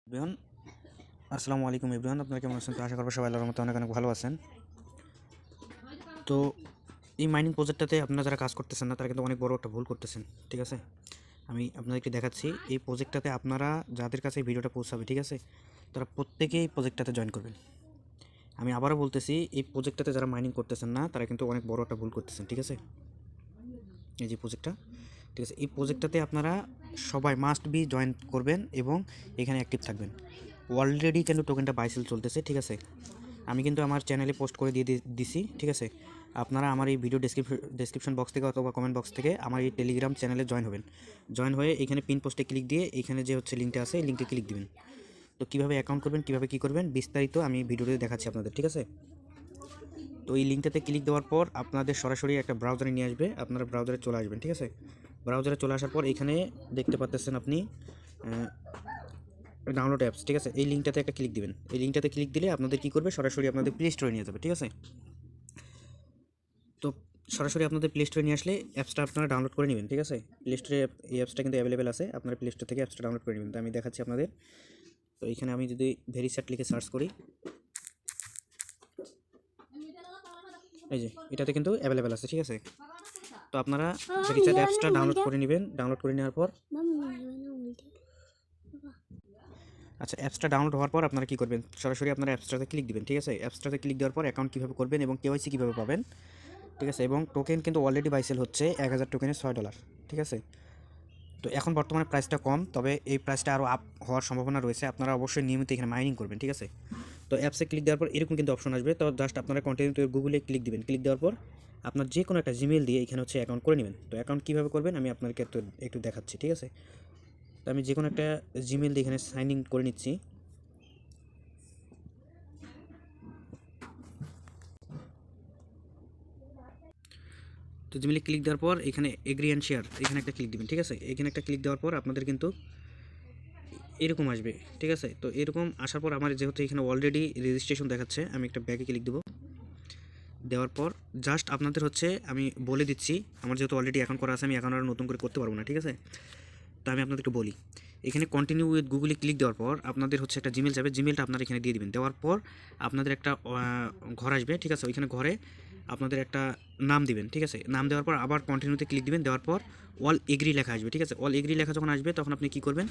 Everyone, আসসালামু আলাইকুম everyone. আপনারা কেমন আছেন? তো আশা করবো সবাই আল্লাহর মতো অনেক অনেক ভালো আছেন। তো এই মাইনিং প্রজেক্টটাতে আপনারা যারা কাজ করতেছেন না তারা কিন্তু অনেক বড় একটা ভুল করতেছেন। ঠিক আছে, আমি আপনাদেরকে দেখাচ্ছি। এই প্রজেক্টটাতে আপনারা যাদের কাছে ভিডিওটা পৌঁছাবে, ঠিক আছে, তারা প্রত্যেকেই এই প্রজেক্টটাতে জয়েন করবেন। আমি আবারও বলতেছি, এই প্রজেক্টটাতে যারা মাইনিং করতেছেন না তারা কিন্তু অনেক বড় একটা ভুল করতেছেন। ঠিক আছে, এই যে প্রজেক্টটা, ঠিক আছে, এই প্রজেক্টটাতে আপনারা সবাই মাস্ট বি জয়েন করবেন এবং এখানে অ্যাক্টিভ থাকবেন। অলরেডি কিন্তু টোকেনটা বাইসেল চলতেছে। ঠিক আছে, আমি কিন্তু আমার চ্যানেলে পোস্ট করে দিছি। ঠিক আছে, আপনারা আমার এই ভিডিও ডেসক্রিপশন বক্স থেকে অথবা কমেন্ট বক্স থেকে আমার এই টেলিগ্রাম চ্যানেলে জয়েন হবেন। জয়েন হয়ে এখানে পিন পোস্টে ক্লিক দিয়ে এখানে যে হচ্ছে লিঙ্কটা আছে এই লিঙ্কে ক্লিক দিবেন। তো কীভাবে অ্যাকাউন্ট করবেন, কীভাবে কী করবেন বিস্তারিত আমি ভিডিওতে দেখাচ্ছি আপনাদের। ঠিক আছে, তো এই লিঙ্কটাতে ক্লিক দেওয়ার পর আপনাদের সরাসরি একটা ব্রাউজারে নিয়ে আসবে। আপনারা ব্রাউজারে চলে আসবেন। ঠিক আছে, ব্রাউজারে চলে আসার পর এখানে দেখতে পাচ্ছেন আপনি ডাউনলোড অ্যাপস। ঠিক আছে, এই লিঙ্কটাতে একটা ক্লিক দিবেন। এই লিঙ্কটাতে ক্লিক দিলে আপনাদের কী করবে, সরাসরি আপনাদের প্লে স্টোরে নিয়ে যাবে। ঠিক আছে, তো সরাসরি আপনাদের প্লে স্টোরে নিয়ে আসলে অ্যাপসটা আপনারা ডাউনলোড করে নেবেন। ঠিক আছে, প্লে স্টোরে এই অ্যাপসটা কিন্তু অ্যাভেলেবেল আছে, আপনারা প্লে স্টোর থেকে অ্যাপসটা ডাউনলোড করে নেবেন। তো আমি দেখাচ্ছি আপনাদের। তো এখানে আমি যদি ভেরিস্যাট লিখে সার্চ করি, এই যে এটাতে কিন্তু অ্যাভেলেবেল আছে। ঠিক আছে, তো আপনারা ভেরিস্যাট অ্যাপসটা ডাউনলোড করে নেবেন। ডাউনলোড করে নেওয়ার পর আচ্ছা, অ্যাপসটা ডাউনলোড হওয়ার পর আপনারা কী করবেন, সরাসরি আপনারা অ্যাপসটাতে ক্লিক দিবেন। ঠিক আছে, অ্যাপসটাতে ক্লিক দেওয়ার পর অ্যাকাউন্ট কীভাবে করবেন এবং কেওয়াইসি কীভাবে পাবেন। ঠিক আছে, এবং টোকেন কিন্তু অলরেডি বাইসেল হচ্ছে 1000 টোকেনে $6। ঠিক আছে, তো এখন বর্তমানে প্রাইসটা কম, তবে এই প্রাইসটা আরও আপ হওয়ার সম্ভাবনা রয়েছে। আপনারা অবশ্যই নিয়মিত এখানে মাইনিং করবেন। ঠিক আছে, তো অ্যাপসে ক্লিক দেওয়ার পর এরকম কিন্তু অপশন আসবে। তো জাস্ট আপনারা কন্টিনিউ গুগলে ক্লিক দিবেন। ক্লিক দেওয়ার পর আপনার যে কোনো একটা জিমেল দিয়ে এখানে হচ্ছে অ্যাকাউন্ট করে নেবেন। তো অ্যাকাউন্ট কীভাবে করবেন আমি আপনাকে একটু দেখাচ্ছি। ঠিক আছে, তো আমি যে কোনো একটা জিমেল দিয়ে এখানে সাইন ইন করে নিচ্ছি। তো জিমেলে ক্লিক দেওয়ার পর এখানে এগ্রি অ্যান্ড শেয়ার এখানে একটা ক্লিক দিবেন। ঠিক আছে, এখানে একটা ক্লিক দেওয়ার পর আপনাদের কিন্তু এরকম আসবে। ঠিক আছে, তো এরকম আসার পর আমার যেহেতু এখানে অলরেডি রেজিস্ট্রেশন দেখাচ্ছে, আমি একটা ব্যাগে ক্লিক দেবো। দেওয়ার পর জাস্ট আপনাদের হচ্ছে আমি বলে দিচ্ছি, আমার যেহেতু অলরেডি অ্যাকাউন্ট করা আছে আমি অ্যাকাউন্ট আর নতুন করে করতে পারবো না। ঠিক আছে, তো আমি আপনাদেরকে বলি, এখানে কন্টিনিউ উইথ গুগলে ক্লিক দেওয়ার পর আপনাদের হচ্ছে একটা জিমেল যাবে। জিমেলটা আপনারা এখানে দিয়ে দিবেন। দেওয়ার পর আপনাদের একটা ঘর আসবে। ঠিক আছে, ওইখানে ঘরে আপনাদের একটা নাম দিবেন। ঠিক আছে, নাম দেওয়ার পর আবার কন্টিনিউতে ক্লিক দিবেন। দেওয়ার পর অল এগ্রি লেখা আসবে। ঠিক আছে, অল এগ্রি লেখা যখন আসবে তখন আপনি কী করবেন,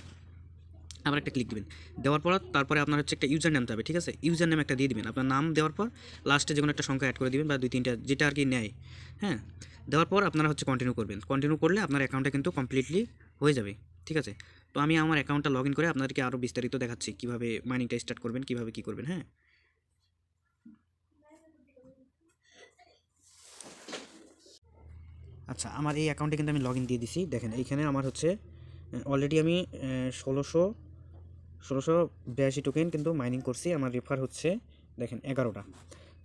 আবার একটা ক্লিক দিবেন। দেওয়ার পর তারপরে আপনার হচ্ছে একটা ইউজার নাম যাবে। ঠিক আছে, ইউজার নাম একটা দিয়ে দিবেন। আপনার নাম দেওয়ার পর লাস্টে যে কোনো একটা সংখ্যা অ্যাড করে দিবেন বা 2-3টা যেটা আর কি নেয়। হ্যাঁ, দেওয়ার পর আপনারা হচ্ছে কন্টিনিউ করবেন। কন্টিনিউ করলে আপনার অ্যাকাউন্টটা কিন্তু কমপ্লিটলি হয়ে যাবে। ঠিক আছে, তো আমি আমার অ্যাকাউন্টটা লগ ইন করে আপনাদেরকে আরও বিস্তারিত দেখাচ্ছি কীভাবে মাইনিংটা স্টার্ট করবেন, কীভাবে কী করবেন। হ্যাঁ, আচ্ছা, আমার এই অ্যাকাউন্টে কিন্তু আমি লগ ইন দিয়ে দিছি। দেখেন এইখানে আমার হচ্ছে অলরেডি আমি 1682 টোকেন কিন্তু মাইনিং করছি। আমার রেফার হচ্ছে দেখেন 11টা।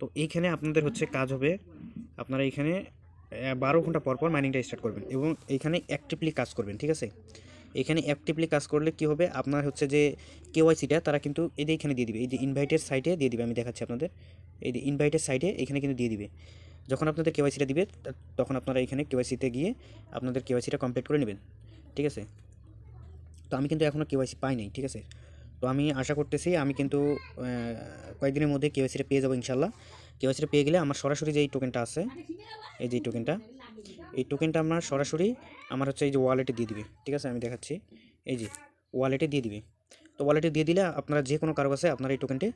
তো এইখানে আপনাদের হচ্ছে কাজ হবে, আপনারা এইখানে 12 ঘন্টা পর পর মাইনিংটা স্টার্ট করবেন এবং এইখানে অ্যাক্টিভলি কাজ করবেন। ঠিক আছে, এখানে অ্যাক্টিভলি কাজ করলে কী হবে, আপনার হচ্ছে যে কেওয়াইসিটা তারা কিন্তু এই যে এখানে দিয়ে দিবে, এই যে ইনভাইটের সাইটে দিয়ে দিবে। আমি দেখাচ্ছি আপনাদের, এই যে ইনভাইটের সাইটে এখানে কিন্তু দিয়ে দিবে। যখন আপনাদের কেওয়াইসিটা দিবে তখন আপনারা এখানে কেওয়াইসিতে গিয়ে আপনাদের কেওয়াইসিটা কমপ্লিট করে নেবেন। ঠিক আছে, তো আমি কিন্তু এখনও কেওয়াইসি পাই নাই। ঠিক আছে, তো আমি আশা করতেছি আমি কিন্তু কয়েকদিনের মধ্যে কেওয়াইসিটা পেয়ে যাবো ইনশাল্লাহ। কেওয়াইসিটা পেয়ে গেলে আমার সরাসরি যে এই টোকেনটা আছে, এই যে এই টোকেনটা আমার সরাসরি আমার হচ্ছে এই যে ওয়ালেটে দিয়ে দিবে। ঠিক আছে, আমি দেখাচ্ছি, এই যে ওয়ালেটে দিয়ে দিবে। তো ওয়ালেটে দিয়ে দিলে আপনারা যে কোনো কারো কাছে আপনারা এই টোকেনটি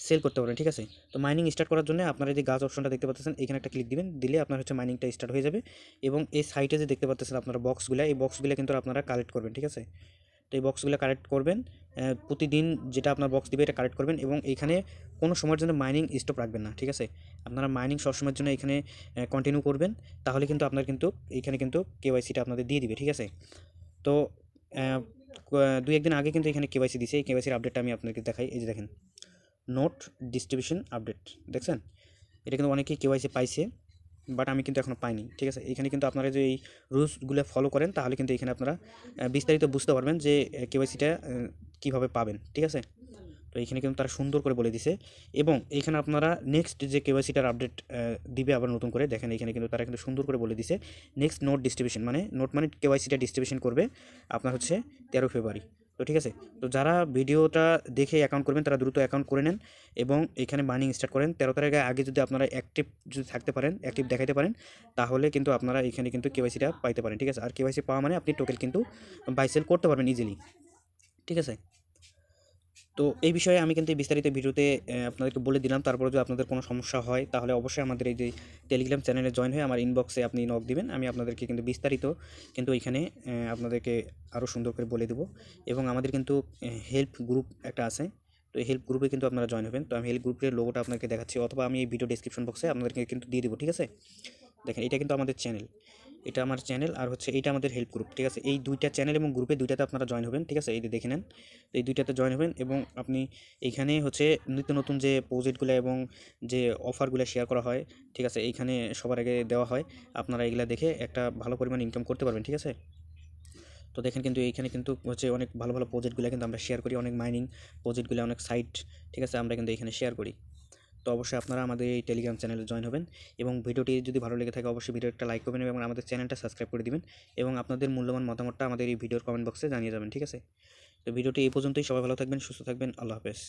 সেল করতে পারেন। ঠিক আছে, তো মাইনিং স্টার্ট করার জন্য আপনারা যে গাছ অপশনটা দেখতে পাচ্ছেন এখানে একটা ক্লিক দিবেন। দিলে আপনার হচ্ছে মাইনিংটা স্টার্ট হয়ে যাবে এবং এই সাইটে যে দেখতে পাচ্ছেন আপনারা বক্সগুলো, এই বক্সগুলো কিন্তু আপনারা কালেক্ট করবেন। ঠিক আছে, তো এই বক্সগুলো কালেক্ট করবেন, প্রতিদিন যেটা আপনার বক্স দিবে এটা কালেক্ট করবেন এবং এইখানে কোনো সময়ের জন্য মাইনিং স্টপ রাখবেন না। ঠিক আছে, আপনারা মাইনিং সবসময়ের জন্য এখানে কন্টিনিউ করবেন, তাহলে কিন্তু আপনার কিন্তু এইখানে কিন্তু কেওয়াইসিটা আপনাদের দিয়ে দিবে। ঠিক আছে, তো 2-1 দিন আগে কিন্তু এখানে কেওয়াইসি দিছে। এই কেওয়াইসির আপডেটটা আমি আপনাদেরকে দেখাই। এই যে দেখেন, নোট ডিস্ট্রিবিউশন আপডেট দেখছেন, এটা কিন্তু অনেকেই কেওয়াইসি পাইছে, বাট আমি কিন্তু এখনও পাইনি। ঠিক আছে, এখানে কিন্তু আপনারা যে এই রুলসগুলো ফলো করেন তাহলে কিন্তু এখানে আপনারা বিস্তারিত বুঝতে পারবেন যে কেওয়াইসিটা কীভাবে পাবেন। ঠিক আছে, তো এইখানে কিন্তু তারা সুন্দর করে বলে দিছে এবং এইখানে আপনারা নেক্সট যে কেওয়াইসিটার আপডেট দিবে আবার নতুন করে, দেখেন এখানে কিন্তু তারা কিন্তু সুন্দর করে বলে দিছে নেক্সট নোট ডিস্ট্রিবিউশন, মানে নোট মানে কেওয়াইসিটা ডিস্ট্রিবিউশন করবে আপনার হচ্ছে 13 ফেব্রুয়ারি। তো ঠিক আছে, তো যারা ভিডিওটা দেখে অ্যাকাউন্ট করবেন তারা দ্রুত অ্যাকাউন্ট করে নেন এবং এখানে মাইনিং স্টার্ট করেন। 13 তারিখের আগে যদি আপনারা অ্যাক্টিভ যদি থাকতে পারেন, অ্যাক্টিভ দেখাইতে পারেন, তাহলে কিন্তু আপনারা এখানে কিন্তু কেওয়াইসিটা পাইতে পারেন। ঠিক আছে, আর কেওয়াইসি পাওয়া মানে আপনি টোকেন কিন্তু বাই সেল করতে পারবেন ইজিলি। ঠিক আছে, তো এই বিষয়ে আমি কিন্তু এই বিস্তারিত ভিডিওতে আপনাদেরকে বলে দিলাম। তারপরে যদি আপনাদের কোনো সমস্যা হয় তাহলে অবশ্যই আমাদের এই যে টেলিগ্রাম চ্যানেলে জয়েন হয়ে আমার ইনবক্সে আপনি নক দিবেন। আমি আপনাদেরকে কিন্তু বিস্তারিত কিন্তু এখানে আপনাদেরকে আরও সুন্দর করে বলে দেবো। এবং আমাদের কিন্তু হেল্প গ্রুপ একটা আছে, তো এই হেল্প গ্রুপে কিন্তু আপনারা জয়েন হবেন। তো আমি হেল্প গ্রুপের লোগোটা আপনাকে দেখাচ্ছি, অথবা আমি এই ভিডিও ডেসক্রিপশন বক্সে আপনাদেরকে কিন্তু দিয়ে দেবো। ঠিক আছে, দেখেন এটা কিন্তু আমাদের চ্যানেল, এটা আমার চ্যানেল, আর হচ্ছে এইটা আমাদের হেল্প গ্রুপ। ঠিক আছে, এই দুইটা চ্যানেল এবং গ্রুপে দুইটাতে আপনারা জয়েন হবেন। ঠিক আছে, এই যে দেখে নেন, তো এই দুইটাতে জয়েন হবেন এবং আপনি এইখানে হচ্ছে নিত্য নতুন যে প্রজেক্টগুলো এবং যে অফারগুলো শেয়ার করা হয়, ঠিক আছে, এইখানে সবার আগে দেওয়া হয়। আপনারা এগুলা দেখে একটা ভালো পরিমাণ ইনকাম করতে পারবেন। ঠিক আছে, তো দেখেন কিন্তু এইখানে কিন্তু হচ্ছে অনেক ভালো ভালো প্রজেক্টগুলো কিন্তু আমরা শেয়ার করি, অনেক মাইনিং প্রজেক্টগুলো, অনেক সাইট, ঠিক আছে, আমরা কিন্তু এখানে শেয়ার করি। তো অবশ্যই আপনারা আমাদের এই টেলিগ্রাম চ্যানেলে জয়েন হবেন এবং ভিডিওটি যদি ভালো লেগে থাকে অবশ্যই ভিডিওটা লাইক করবেন এবং আমাদের চ্যানেলটা সাবস্ক্রাইব করে দিবেন এবং আপনাদের মূল্যবান মতামতটা আমাদের এই ভিডিওর কমেন্ট বক্সে জানিয়ে যাবেন। ঠিক আছে, তো ভিডিওটি এই পর্যন্তই। সবাই ভালো থাকবেন, সুস্থ থাকবেন, আল্লাহ হাফেজ।